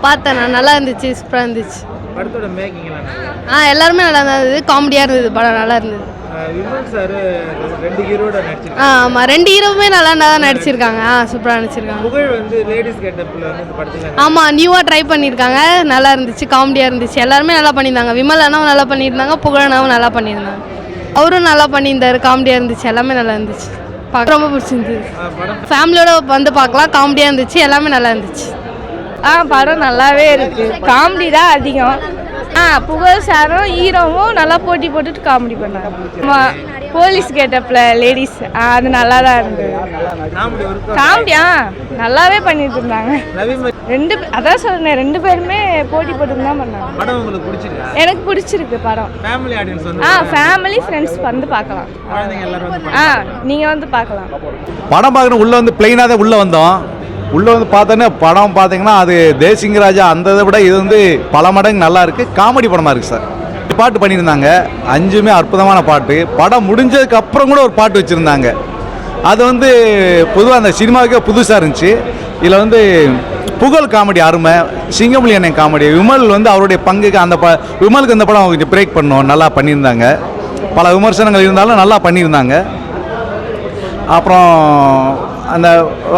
பார்த்தேன் நான். நல்லா இருந்துச்சு, சூப்பராக இருந்துச்சு. படத்தோட மேக்கிங்லாம் எல்லாருமே நல்லா இருந்தது. காமெடியாக இருந்தது, படம் நல்லா இருந்தது. விமல் சார் 2 ஹீரோட நடிச்சிருக்காங்க. ஆமாம், 2 ஹீரோவுமே நல்லா தான் நடிச்சிருக்காங்க. சூப்பராக நடிச்சிருக்காங்க. புகழ் வந்து லேடிஸ் கெட்டப்பில் வந்து இந்த படத்தில் ஆமாம், நியூவாக ட்ரை பண்ணியிருக்காங்க. நல்லா இருந்துச்சு, காமெடியாக இருந்துச்சு. எல்லாருமே நல்லா பண்ணியிருந்தாங்க. விமல் அண்ணாவும் நல்லா பண்ணியிருந்தாங்க, புகழ் அண்ணாவும் நல்லா பண்ணியிருந்தாங்க. அவரும் நல்லா பண்ணியிருந்தாரு, காமெடியாக இருந்துச்சு. எல்லாமே நல்லா இருந்துச்சு. பார்க்க ரொம்ப பிடிச்சிருந்தது. ஃபேமிலியோட வந்து பார்க்கலாம், காமெடியாக இருந்துச்சு. எல்லாமே நல்லா இருந்துச்சு. படம் நல்லாவே இருக்குது. காமெடி தான் அதிகம். புகழ் சாரும் ஹீரோவும் நல்லா போட்டி போட்டுட்டு காமெடி பண்ணாங்க. போலீஸ் கெட்டப்பில் லேடிஸ் அது நல்லா தான் இருந்தது. காமெடி நல்லாவே பண்ணிட்டு இருந்தாங்க. அதான் சொல்றேன், 2 பேருமே போட்டி போட்டு தான் பண்ணாங்க. எனக்கு பிடிச்சிருக்கு படம். ஃபேமிலி ஃப்ரெண்ட்ஸ் வந்து பார்க்கலாம். நீங்கள் வந்து பார்க்கலாம். படம் பார்க்கணும். உள்ளே வந்து பிளெயினாக தான் உள்ளே வந்தோம். உள்ளே வந்து பார்த்தோன்னே படம் பார்த்தீங்கன்னா அது தேசிங்க ராஜா அந்த இதை விட இது வந்து பல மடங்கு நல்லா இருக்குது. காமெடி படமாக இருக்குது சார். பாட்டு பண்ணியிருந்தாங்க, 5மே அற்புதமான பாட்டு. படம் முடிஞ்சதுக்கு அப்புறம் கூட ஒரு பாட்டு வச்சுருந்தாங்க. அது வந்து பொதுவாக அந்த சினிமாவுக்கே புதுசாக இருந்துச்சு. இதில் வந்து புகழ் காமெடி அருமை, சிங்கம்புலி அண்ணன் காமெடி, விமல் வந்து அவருடைய பங்குக்கு அந்த விமலுக்கு அந்த படம் கொஞ்சம் பிரேக் பண்ணோம், நல்லா பண்ணியிருந்தாங்க. பல விமர்சனங்கள் இருந்தாலும் நல்லா பண்ணியிருந்தாங்க. அப்புறம் அந்த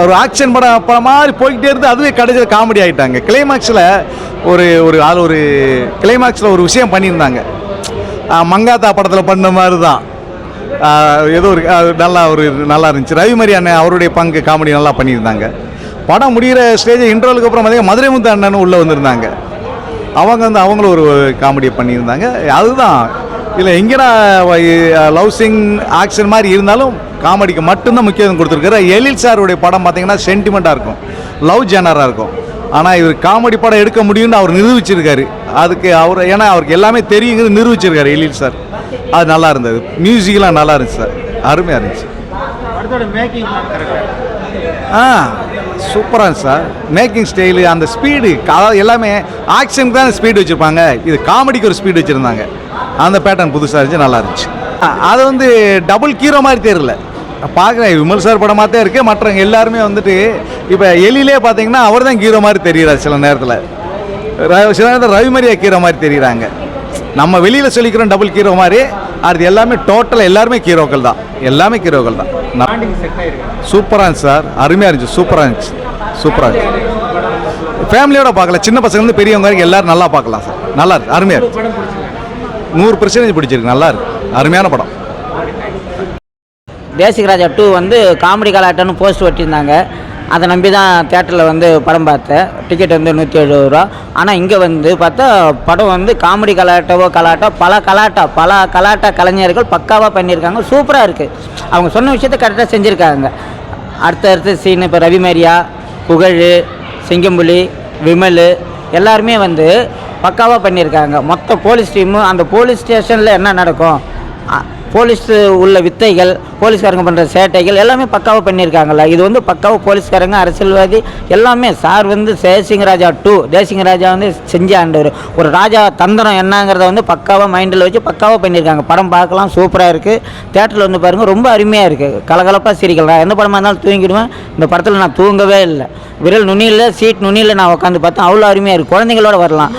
ஒரு ஆக்ஷன் படம் மாதிரி போய்கிட்டே இருந்து அதுவே கடைசியில் காமெடி ஆகிட்டாங்க. கிளைமாக்ஸில் ஒரு கிளைமாக்ஸில் ஒரு விஷயம் பண்ணியிருந்தாங்க. மங்காத்தா படத்தில் பண்ண மாதிரி தான். ஏதோ நல்லா இருந்துச்சு. ரவிமரி அண்ணன் அவருடைய பங்கு காமெடி நல்லா பண்ணியிருந்தாங்க. படம் முடிகிற ஸ்டேஜ் இன்டர்வலுக்கு அப்புறம் பார்த்தீங்கன்னா மதுரை முத்து அண்ணனும் உள்ளே வந்திருந்தாங்க. அவங்களும் ஒரு காமெடியை பண்ணியிருந்தாங்க. அதுதான் இல்லை எங்கேனா லவ் சிங் ஆக்ஷன் மாதிரி இருந்தாலும் காமெடிக்கு மட்டும்தான் முக்கியத்துவம் கொடுத்துருக்காரு. எழில் சாருடைய படம் பார்த்தீங்கன்னா சென்டிமெண்ட்டாக இருக்கும், லவ் ஜேனராக இருக்கும். ஆனால் இவர் காமெடி படம் எடுக்க முடியும்னு அவர் நிரூபிச்சிருக்காரு. அதுக்கு ஏன்னா அவருக்கு எல்லாமே தெரியுங்கிறது நிரூபிச்சிருக்காரு எழில் சார். அது நல்லா இருந்தது. மியூசிக்லாம் நல்லா இருந்துச்சு சார், அருமையாக இருந்துச்சு. சூப்பராக இருந்துச்சு சார். மேக்கிங் ஸ்டைலு, அந்த ஸ்பீடு, அதாவது எல்லாமே ஆக்ஷனுக்கு தான் ஸ்பீடு வச்சுருப்பாங்க, இது காமெடிக்கு ஒரு ஸ்பீடு வச்சுருந்தாங்க. அந்த பேட்டர்ன் புதுசாக இருந்துச்சு, நல்லா இருந்துச்சு. அது வந்து டபுள் ஹீரோ மாதிரி தெரியல. பார்க்குறேன் விமல் சார் படமாக தான் இருக்குது. மற்றவங்க எல்லாருமே வந்துட்டு இப்போ எலிலே பார்த்தீங்கன்னா அவர் தான் ஹீரோ மாதிரி தெரிகிறார். சில நேரத்தில் ரவிமரியா ஹீரோ மாதிரி தெரிகிறாங்க. நம்ம வெளியில் சொல்லிக்கிறோம் டபுள் ஹீரோ மாதிரி. அது எல்லாமே டோட்டலாக எல்லாருமே ஹீரோக்கள் தான். எல்லாமே ஹீரோக்கள் தான். சூப்பராக இருந்துச்சு சார், அருமையாக இருந்துச்சு. சூப்பராக இருந்துச்சு. ஃபேமிலியோட பார்க்கலாம், சின்ன பசங்க பெரியவங்க வரைக்கும் எல்லோரும் நல்லா பார்க்கலாம் சார். நல்லா இருக்கு, அருமையாக இருக்கு. 100% பிடிச்சிருக்கு. நல்லா இருக்கு, அருமையான படம். தேசிக ராஜா 2 வந்து காமெடி கலாட்டன்னு போஸ்ட் ஒட்டியிருந்தாங்க. அதை நம்பி தான் தேட்டரில் வந்து படம் பார்த்தேன். டிக்கெட் வந்து 170 ரூபா. ஆனால் இங்கே வந்து பார்த்தா படம் வந்து காமெடி கலாட்டா பல கலாட்டா கலைஞர்கள் பக்காவாக பண்ணியிருக்காங்க. சூப்பராக இருக்குது. அவங்க சொன்ன விஷயத்தை கரெக்டாக செஞ்சுருக்காங்க. அடுத்த சீன் இப்போ ரவிமரியா, புகழ், சிங்கம்புலி, விமல் எல்லாருமே வந்து பக்காவாக பண்ணியிருக்காங்க. மொத்த போலீஸ் டீமு, அந்த போலீஸ் ஸ்டேஷனில் என்ன நடக்கும், போலீஸ் உள்ள வித்தைகள், போலீஸ்காரங்க பண்ணுற சேட்டைகள் எல்லாமே பக்காவாக பண்ணியிருக்காங்கல்ல. இது வந்து பக்காவாக போலீஸ்காரங்க, அரசியல்வாதி எல்லாமே. சார் வந்து தேசிங்க ராஜா 2 தேசிங்க ராஜா வந்து செஞ்ச ஆண்டவர். ஒரு ராஜா தந்திரம் என்னங்கிறத வந்து பக்காவாக மைண்டில் வச்சு பக்காவாக பண்ணியிருக்காங்க. படம் பார்க்கலாம், சூப்பராக இருக்குது. தேட்டரில் வந்து பாருங்கள், ரொம்ப அருமையாக இருக்குது. கலகலப்பாக சிரிக்கலாம். எந்த படமாக இருந்தாலும் தூங்கிடுவேன். இந்த படத்தில் நான் தூங்கவே இல்லை. விரல் நுனியில், சீட் நுனியில் நான் உட்காந்து பார்த்தேன். அவ்வளோ அருமையாக இருக்குது. குழந்தைங்களோட வரலாம்.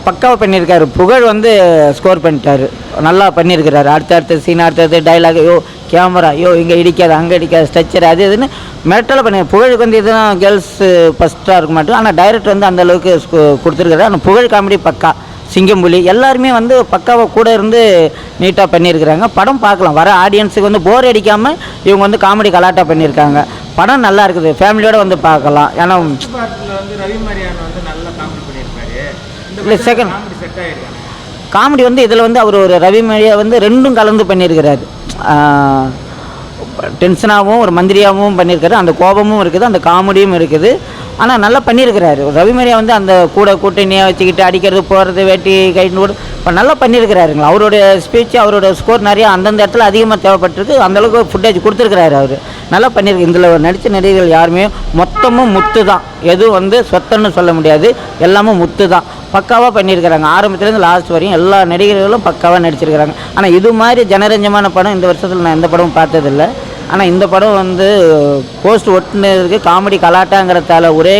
பக்காவாக பண்ணியிருக்காரு. புகழ் வந்து ஸ்கோர் பண்ணிட்டாரு, நல்லா பண்ணியிருக்கிறாரு. அடுத்தடுத்த சீன், அடுத்தடுத்து டைலாக், கேமரா, இங்கே இடிக்காது, அங்கே இடிக்காது, ஸ்ட்ரக்சர், அது இதுன்னு மிரட்டலாக பண்ணி. புகழுக்கு வந்து இதுதான் கேர்ள்ஸு ஃபஸ்ட்டாக இருக்க மாட்டோம். ஆனால் டைரக்டர் வந்து அந்தளவுக்கு கொடுத்துருக்காரு. ஆனால் புகழ் காமெடி பக்கா. சிங்கம்புலி எல்லாருமே வந்து பக்காவாக கூட இருந்து நீட்டாக பண்ணியிருக்கிறாங்க. படம் பார்க்கலாம். வர ஆடியன்ஸுக்கு வந்து போர் அடிக்காமல் இவங்க வந்து காமெடி கலாட்டாக பண்ணியிருக்காங்க. படம் நல்லா இருக்குது. ஃபேமிலியோடு வந்து பார்க்கலாம். ஏன்னா இல்லை செகண்ட் காமெடி வந்து இதில் வந்து அவர் ஒரு ரவிமரியா வந்து 2ம் கலந்து பண்ணியிருக்கிறாரு. டென்ஷனாகவும் ஒரு மந்திரியாகவும் பண்ணியிருக்காரு. அந்த கோபமும் இருக்குது, அந்த காமெடியும் இருக்குது. ஆனால் நல்லா பண்ணியிருக்கிறாரு. ரவிமரியா வந்து அந்த கூட்டணியாக வச்சுக்கிட்டு அடிக்கிறது, போகிறது, வேட்டி கைட்டு கூட இப்போ நல்லா பண்ணியிருக்கிறாருங்களா. அவருடைய ஸ்பீச், அவரோட ஸ்கோர் நிறையா அந்தந்த இடத்துல அதிகமாக தேவைப்பட்டிருக்கு. அந்தளவுக்கு ஃபுட்டேஜ் கொடுத்துருக்கிறாரு. அவர் நல்லா பண்ணியிருக்கு. இதில் நடித்த நடிகர்கள் யாருமே மொத்தமும் முத்து தான். எதுவும் வந்து சொத்தன்னு சொல்ல முடியாது, எல்லாமும் முத்து தான். பக்காவாக பண்ணியிருக்கிறாங்க. ஆரம்பத்துலேருந்து லாஸ்ட் வரையும் எல்லா நடிகர்களும் பக்காவாக நடிச்சிருக்கிறாங்க. ஆனால் இது மாதிரி ஜனரஞ்சமான படம் இந்த வருஷத்தில் நான் எந்த படமும் பார்த்ததில்லை. ஆனால் இந்த படம் வந்து போஸ்ட் ஒட்டுனதுக்கு காமெடி கலாட்டாங்கிறதால ஒரே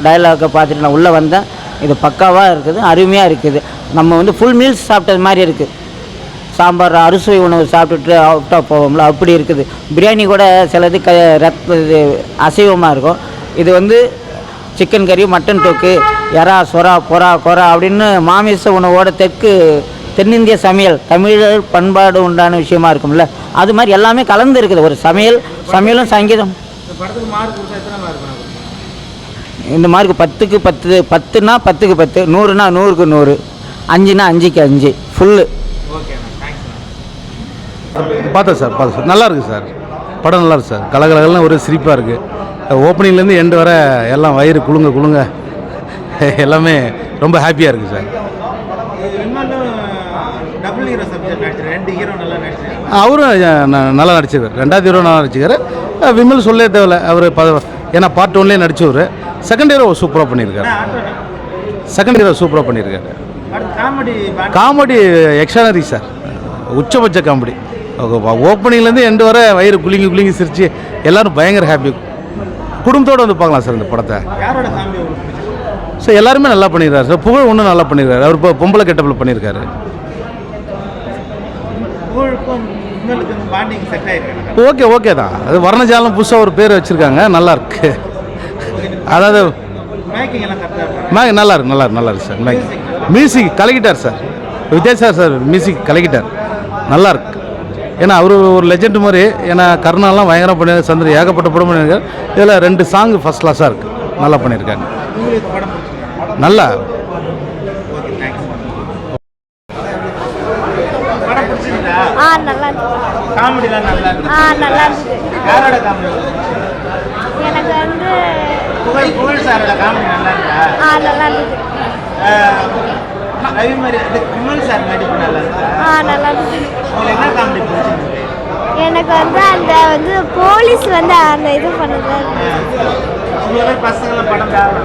டயலாக்கை பார்த்துட்டு நான் உள்ளே வந்தேன். இது பக்காவாக இருக்குது, அருமையாக இருக்குது. நம்ம வந்து ஃபுல் மீல்ஸ் சாப்பிட்டது மாதிரி இருக்குது. சாம்பார் அறுசுவை உணவு சாப்பிட்டுட்டு அவுட்டாக போவோம்ல, அப்படி இருக்குது. பிரியாணி கூட சிலது இது அசைவமாக இருக்கும். இது வந்து சிக்கன் கறி, மட்டன் தொக்கு, எறா, சொரா, பொறா, கொரா அப்படின்னு மாமிச உணவோட தென்னிந்திய சமையல், தமிழர் பண்பாடு உண்டான விஷயமா இருக்கும்ல, அது மாதிரி எல்லாமே கலந்து இருக்குது. ஒரு சமையலும் சங்கீதம். இந்த படத்துக்கு மார்க் கொடுத்தா எத்தனை மார்க்? இந்த மார்க் 10க்கு 10, 10னா 10க்கு 10, 100னா 100க்கு 100, 5னா 5க்கு 5 ஃபுல்லு. ஓகேண்ணா, தேங்க்ஸ்ண்ணா. பார்த்தேன் சார். நல்லா இருக்குது சார். படம் நல்லா இருக்குது சார். கலகலகல்னு ஒரு சிரிப்பாக இருக்குது. ஓப்பனிங்லேருந்து எண்டு வர எல்லாம் வயிறு குலுங்க எல்லாமே ரொம்ப ஹாப்பியாக இருக்குது சார். டபுள் ஹீரோ சப்ஜெக்ட் நடிச்சிருக்காரு, 2 ஹீரோ நல்லா நடிச்சிருக்காரு. அவரும் நல்லா நடிச்சிருக்காரு. 2வது ஹீரோ நல்லா நடிச்சிருக்காரு. விமல் சொல்லே தேவையில்ல, அவர் ஏன்னா பார்ட் 1லேயே நடிச்சவர். செகண்ட் ஹீரோ சூப்பராக பண்ணியிருக்காரு. காமெடி எக்ஸ்ட்ரானரி சார், உச்சபட்ச காமெடி. ஓப்பனிங்லேருந்து எண்டு வர வயிறு குலுங்கி சிரிச்சு எல்லோரும் பயங்கர ஹாப்பி. குடும்பத்தோடு வந்து பார்க்கலாம் சார் இந்த படத்தை. சார் எல்லாருமே நல்லா பண்ணியிருக்காரு சார். புகழ் ஒன்றும் நல்லா பண்ணியிருக்காரு. அவர் இப்போ பொம்பளை கெட்டப்பில் பண்ணியிருக்காரு. ஓகே தான். அது வர்ணஜாலம் புதுசாக ஒரு பேர் வச்சுருக்காங்க, நல்லா இருக்கு. அதாவது நல்லா இருக்கு சார். மியூசிக் கலக்கிட்டார் சார். வித்யாசார் சார் மியூசிக் கலக்கிட்டார், நல்லா இருக்கு. ஏன்னா அவர் ஒரு லெஜெண்ட் மாதிரி. ஏன்னா கருணாலாம் பயங்கரம் பண்ணியிருக்காரு, சந்திர ஏகப்பட்ட படம் பண்ணியிருக்காரு. இதில் 2 சாங் ஃபஸ்ட் கிளாஸாக இருக்குது, நல்லா பண்ணியிருக்காங்க. நல்லா காமெடிலாம் நல்லா இருந்துச்சு. யாரோட காமெடி? எனக்கு வந்து புகழ் சாரோட காமெடி நல்லா இருக்கா? நல்லா இருந்துச்சு. ரவி மாதிரி விமல் சார் நடிப்பு நல்லா இருக்கா? நல்லா இருந்துச்சு. உங்களுக்கு என்ன காமெடி பிடிச்சிருக்கு? எனக்கு வந்து அந்த போலீஸ் வந்து அந்த இது பண்ணுறது. உங்களை பசங்களை படம் தேவை.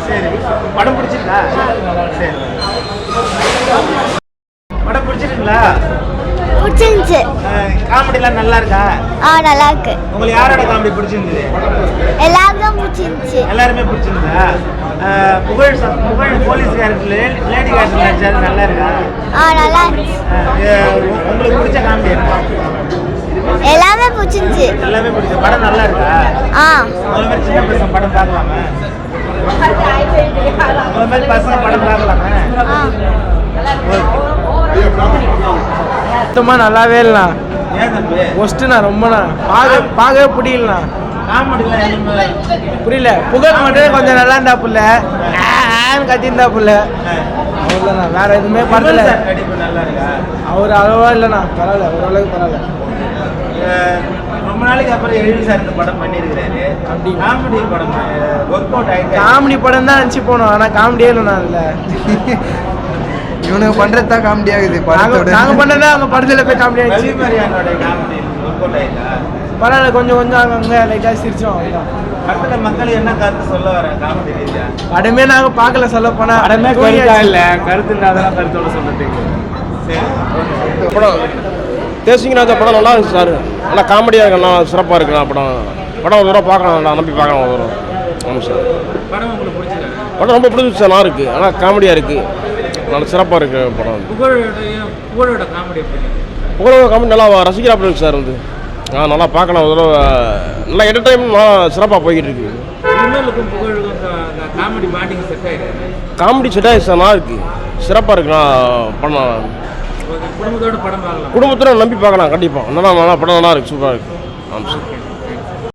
சரி, படம் பிடிச்சிருக்கா? சரி, படம் பிடிச்சிருக்குங்களா? பிடிச்சிருந்துச்சு. காமெடிலாம் நல்லா இருக்கா? நல்லா இருக்கு. உங்களுக்கு யாரோட காமெடி பிடிச்சிருந்தது? எல்லாரும் பிடிச்சிருந்துச்சு. எல்லாருமே பிடிச்சிருந்தா? புகழ் போலீஸ் கேரக்டர் லேடி கேரக்டர் நடிச்சாரு, நல்லா இருக்கா? நல்லா இருந்துச்சு. உங்களுக்கு பிடிச்ச காமெடி என்ன? எல்லாமே பிடிச்சிருந்துச்சு. எல்லாமே பிடிச்ச படம் நல்லா இருக்கா? உங்களை மாதிரி சின்ன பசங்க படம் பார்க்கலாமா? உங்களை மாதிரி பசங்க படம் பார்க்கலாமா? சுத்தமாக நல்லாவே இல்லைண்ணா. ஏன் தம்பி? ஒஸ்ட்டுண்ணா, ரொம்பண்ணா. பார்க்கவே பிடிக்கலண்ணா. காமெடிலாம் புரியல. புகழ் மட்டும் கொஞ்சம் நல்லா இருந்தா புள்ள, கத்திருந்தா புள்ள, அவ்வளோண்ணா. வேற எதுவுமே பண்ணல. நடிப்பு நல்லா இருக்கா? அவர் அவ்வளோவா இல்லைண்ணா, பரவாயில்ல, ஓரளவுக்கு பரவாயில்ல. ரொம்ப நாளைக்கு அப்புறம் எழில் சார் இந்த படம் பண்ணியிருக்கிறாரு. அப்படி காமெடி படம் ஒர்க் அவுட் ஆகிட்டு. காமெடி படம் தான் நினச்சி போனோம், ஆனால் காமெடியே இல்லைண்ணா அதில். இவனுக்கு பண்றது தான் காமெடி ஆகுது. நாங்கள் பண்ணதான் அவங்க படத்தில் போய் காமெடி ஆகிடுச்சு. காமெடி ஒர்க் அவுட் ஆகிட்டா? பரவாயில்ல, கொஞ்சம் அங்கங்கே லைட்டாக சிரிச்சோம். படத்தில் மக்கள் என்ன கருத்து சொல்ல வரேன் காமெடி ரீதியா? படமே நாங்கள் பார்க்கல, சொல்ல போனால். படமே கருத்தா இல்லை, கருத்து இல்லாதான் கருத்தோட சொல்லிட்டீங்க. சரி, படம் தேசிங்கராஜா படம் நல்லா இருக்கு சார். நல்லா காமெடியாக இருக்கு, நல்லா சிறப்பாக இருக்குண்ணா படம். ஒரு தடவை பார்க்கலாம், நான் நம்பி பார்க்கலாம் ஒரு தடவை. ஆமாம் சார். படம் உங்களுக்கு பிடிச்சிருக்கா? படம் ரொம்ப பிடிச்சிச்சு சார், நல்லா இருக்குது. ஆனால் காமெடியாக இருக்குது, நல்லா சிறப்பாக இருக்குது படம். புகழோட காமெடி எப்படி? புகழோட காமெடி நல்லா ரசிக்கிறாப்படி இருக்கு சார். வந்து நல்லா பார்க்கலாம் ஒரு தடவை. நல்லா என்டர்டைன்மெண்ட் நல்லா சிறப்பாக போய்கிட்டு இருக்கு. விமலுக்கும் புகழுக்கும் காமெடி பாண்டிங் செட் ஆகிடுது. காமெடி செட் ஆகிடுச்சு சார், நல்லா இருக்குது, சிறப்பாக இருக்குண்ணா படம். குடும்பத்தோட படம் பார்க்கலாம். குடும்பத்தோட நம்பி பார்க்கலாம் கண்டிப்பாக. நல்லா படம் நல்லா இருக்குது, சூப்பராக இருக்குது. ஆமாம் சார்.